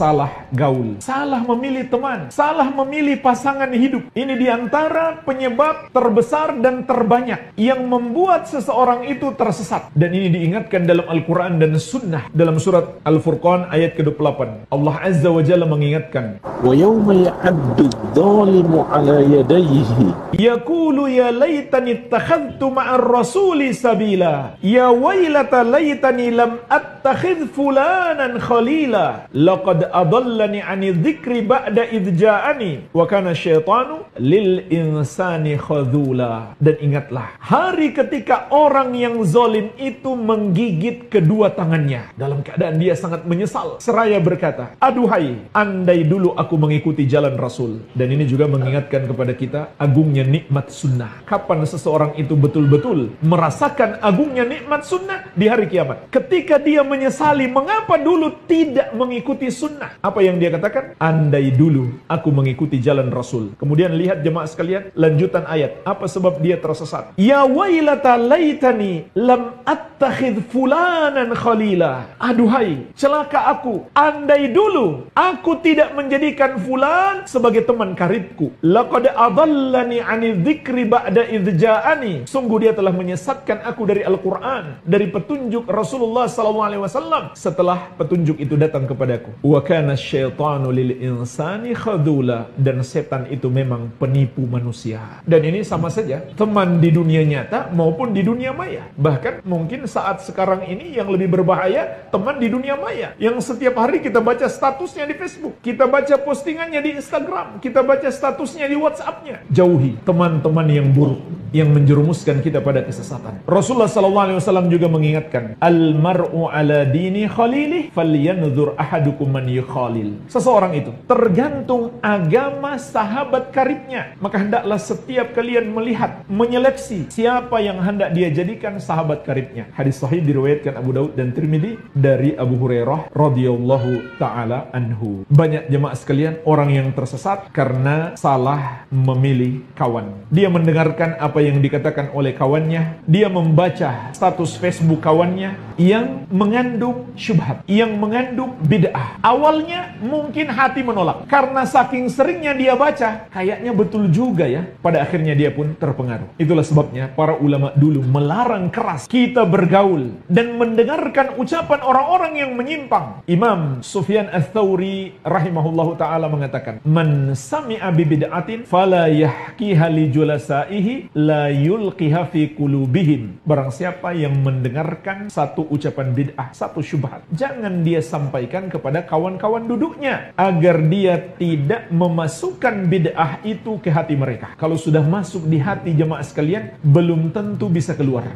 salah gaul, salah memilih teman, salah memilih pasangan hidup. Ini diantara penyebab terbesar dan terbanyak yang membuat seseorang itu tersesat. Dan ini diingatkan dalam Al-Quran dan Sunnah. Dalam surat Al-Furqan ayat ke-28, Allah Azza wa Jalla mengingatkan, wa yawma ya'addu adh-dhalimu 'ala yadayhi yaqulu ya laitani ittakhadhtu ma'ar rasuli sabila ya wailata laitani lam attakhidh fulanan khalila laqad adallani 'ani dzikri ba'da idh ja'ani wa kana syaitanu lil insani khadhula. Dan ingatlah hari ketika orang yang zalim itu menggigit kedua tangannya dalam keadaan dia sangat menyesal seraya berkata, aduhai, andai dulu aku mengikuti jalan Rasul. Dan ini juga mengingatkan kepada kita agungnya nikmat sunnah. Kapan seseorang itu betul-betul merasakan agungnya nikmat sunnah? Di hari kiamat. Ketika dia menyesali mengapa dulu tidak mengikuti sunnah. Apa yang dia katakan? Andai dulu aku mengikuti jalan Rasul. Kemudian lihat jemaah sekalian lanjutan ayat. Apa sebab dia tersesat? Ya wailata laitani lam attakhidh fulanan khalila. Aduhai, celaka aku. Andai dulu aku tidak menjadikan fulan sebagai teman karibku. Laqad adallani 'ani dzikri ba'da idh ja'ani. Sungguh dia telah menyesatkan aku dari Al-Qur'an, dari petunjuk Rasulullah SAW setelah petunjuk itu datang kepadaku. Wa kana syaitanu lil insani khadula. Dan setan itu memang penipu manusia. Dan ini sama saja teman di dunia nyata maupun di dunia maya. Bahkan mungkin saat sekarang ini yang lebih berbahaya teman di dunia maya, yang setiap hari kita baca statusnya di Facebook, kita baca postingannya di Instagram, kita baca statusnya di WhatsApp-nya. Jauhi teman-teman yang buruk yang menjerumuskan kita pada kesesatan. Rasulullah SAW juga mengingatkan, al-mar'u ala dini khalilih falyanzur ahadukum man yukhalil. Seseorang itu tergantung agama sahabat karibnya. Maka hendaklah setiap kalian melihat, menyeleksi siapa yang hendak dia jadikan sahabat karibnya. Hadis sahih diriwayatkan Abu Daud dan Tirmidzi dari Abu Hurairah radhiyallahu taala anhu. Banyak jemaah sekalian orang yang tersesat karena salah memilih kawan. Dia mendengarkan apa yang dikatakan oleh kawannya, dia membaca status Facebook kawannya yang mengandung syubhat, yang mengandung bid'ah. Awalnya mungkin hati menolak, karena saking seringnya dia baca, kayaknya betul juga ya. Pada akhirnya dia pun terpengaruh. Itulah sebabnya para ulama dulu melarang keras kita bergaul dan mendengarkan ucapan orang-orang yang menyimpang. Imam Sufyan Ats-Tsauri rahimahullahu ta'ala mengatakan, man sami'a bi bid'atin fala yahkiha li julasaihi la yulqiha fi qulubihim. Barang siapa yang mendengarkan satu ucapan bid'ah, satu syubhat, jangan dia sampaikan kepada kawan-kawan duduknya agar dia tidak memasukkan bid'ah itu ke hati mereka. Kalau sudah masuk di hati jemaah sekalian, belum tentu bisa keluar.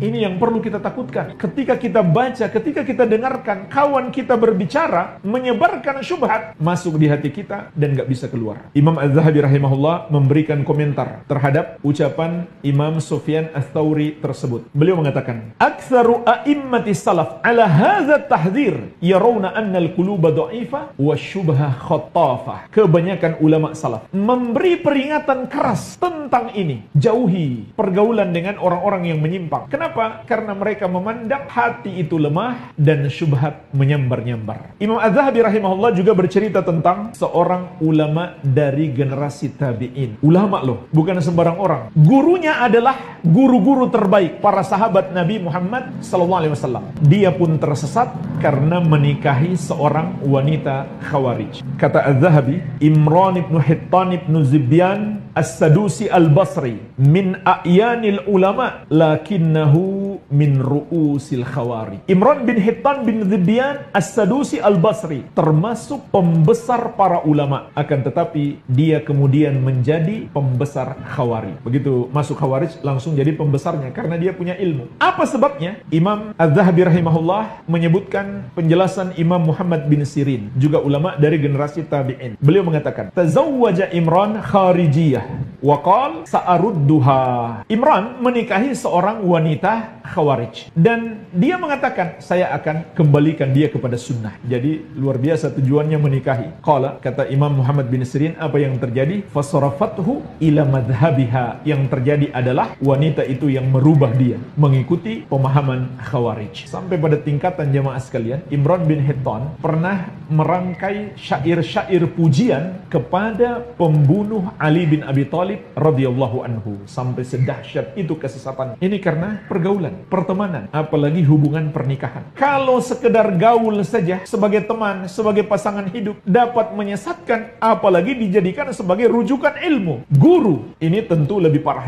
Ini yang perlu kita takutkan. Ketika kita baca, ketika kita dengarkan kawan kita berbicara, menyebarkan syubhat, masuk di hati kita dan gak bisa keluar. Imam Az-Zahabi rahimahullah memberikan komentar terhadap ucapan Imam Sufyan Ats-Tsauri tersebut. Beliau mengatakan, aktsaru a'immati salaf ala hadza tahdhir yarawna anna al-quluba dha'ifa wa syubha khattafah. Kebanyakan ulama salaf memberi peringatan keras tentang ini. Jauhi pergaulan dengan orang-orang yang menyimpang. Kenapa? Karena mereka memandang hati itu lemah dan syubhat menyambar-nyambar. Imam Az-Zahabi rahimahullah juga bercerita tentang seorang ulama dari generasi tabi'in. Ulama loh, bukan sembarang orang. Gurunya adalah guru-guru terbaik para sahabat Nabi Muhammad SAW. Dia pun tersesat karena menikahi seorang wanita Khawarij. Kata Az-Zahabi, Imran ibn Hittan ibn Zibyan As-Sadusi Al-Basri min a'yanil ulama lakinnahu min ru'usil Khawarij. Imran bin Hittan bin Zibyan As-Sadusi Al-Basri termasuk pembesar para ulama, akan tetapi dia kemudian menjadi pembesar Khawarij. Begitu masuk Khawarij langsung jadi pembesarnya karena dia punya ilmu. Apa sebabnya? Imam Az-Zahabi rahimahullah menyebutkan penjelasan Imam Muhammad bin Sirin, juga ulama dari generasi tabi'in. Beliau mengatakan, tazawwaja Imran kharijiyah Waqal sa'arudduha. Imran menikahi seorang wanita Khawarij. Dan dia mengatakan, saya akan kembalikan dia kepada sunnah. Jadi luar biasa tujuannya menikahi. Qala, kata Imam Muhammad bin Sirin, apa yang terjadi? Fasarafathu ila madhabiha. Yang terjadi adalah wanita itu yang merubah dia mengikuti pemahaman Khawarij. Sampai pada tingkatan jamaah sekalian, Imran bin Hittan pernah merangkai syair-syair pujian kepada pembunuh Ali bin Abi Thalib radhiyallahu anhu. Sampai sedahsyat itu kesesatan. Ini karena pergaulan, pertemanan, apalagi hubungan pernikahan. Kalau sekedar gaul saja sebagai teman, sebagai pasangan hidup dapat menyesatkan, apalagi dijadikan sebagai rujukan ilmu, guru, ini tentu lebih parah.